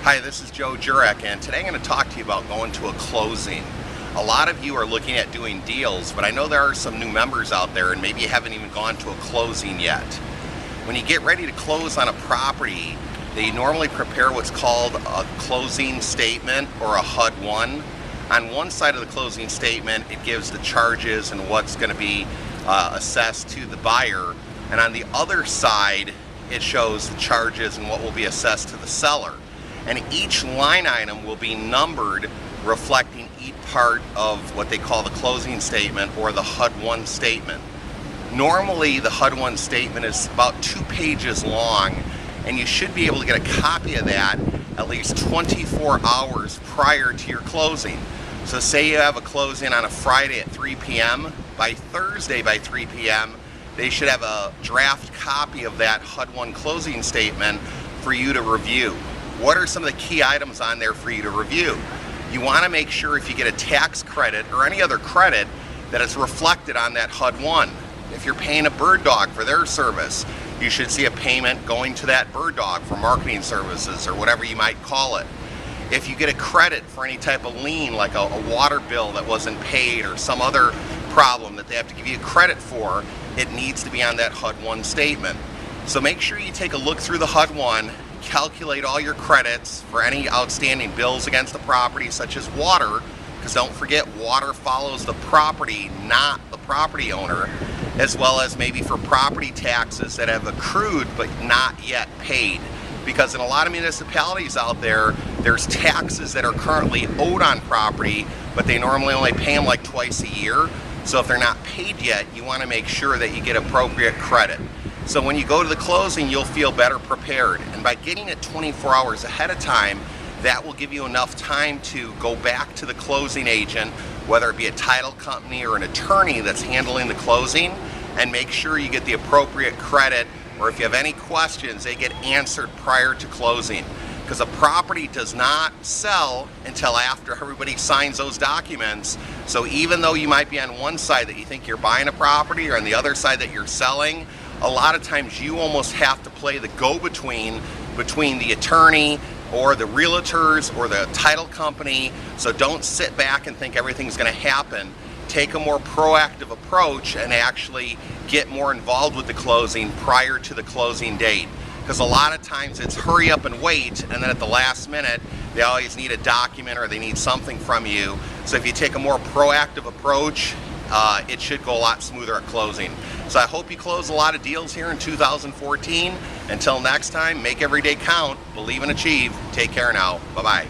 Hi, this is Joe Jurek, and today I'm going to talk to you about going to a closing. A lot of you are looking at doing deals, but I know there are some new members out there and maybe you haven't even gone to a closing yet. When you get ready to close on a property, they normally prepare what's called a closing statement or a HUD-1. On one side of the closing statement, it gives the charges and what's going to be assessed to the buyer, and on the other side, it shows the charges and what will be assessed to the seller. And each line item will be numbered, reflecting each part of what they call the closing statement or the HUD-1 statement. Normally, the HUD-1 statement is about 2 pages long, and you should be able to get a copy of that at least 24 hours prior to your closing. So say you have a closing on a Friday at 3 p.m., by Thursday by 3 p.m., they should have a draft copy of that HUD-1 closing statement for you to review. What are some of the key items on there for you to review? You want to make sure if you get a tax credit or any other credit that it's reflected on that HUD-1. If you're paying a bird dog for their service, you should see a payment going to that bird dog for marketing services or whatever you might call it. If you get a credit for any type of lien, like a water bill that wasn't paid or some other problem that they have to give you credit for, it needs to be on that HUD-1 statement. So make sure you take a look through the HUD-1, calculate all your credits for any outstanding bills against the property, such as water, because don't forget, water follows the property, not the property owner, as well as maybe for property taxes that have accrued but not yet paid. Because in a lot of municipalities out there, there's taxes that are currently owed on property, but they normally only pay them like twice a year. So if they're not paid yet, you want to make sure that you get appropriate credit. So when you go to the closing, you'll feel better prepared. And by getting it 24 hours ahead of time, that will give you enough time to go back to the closing agent, whether it be a title company or an attorney that's handling the closing, and make sure you get the appropriate credit, or if you have any questions, they get answered prior to closing. Because a property does not sell until after everybody signs those documents. So even though you might be on one side that you think you're buying a property or on the other side that you're selling, a lot of times you almost have to play the go-between between the attorney or the realtors or the title company. So don't sit back and think everything's going to happen. Take a more proactive approach and actually get more involved with the closing prior to the closing date. Because a lot of times it's hurry up and wait, and then at the last minute they always need a document or they need something from you. So if you take a more proactive approach, it should go a lot smoother at closing. So I hope you close a lot of deals here in 2014. Until next time, make every day count, believe and achieve. Take care now. Bye-bye.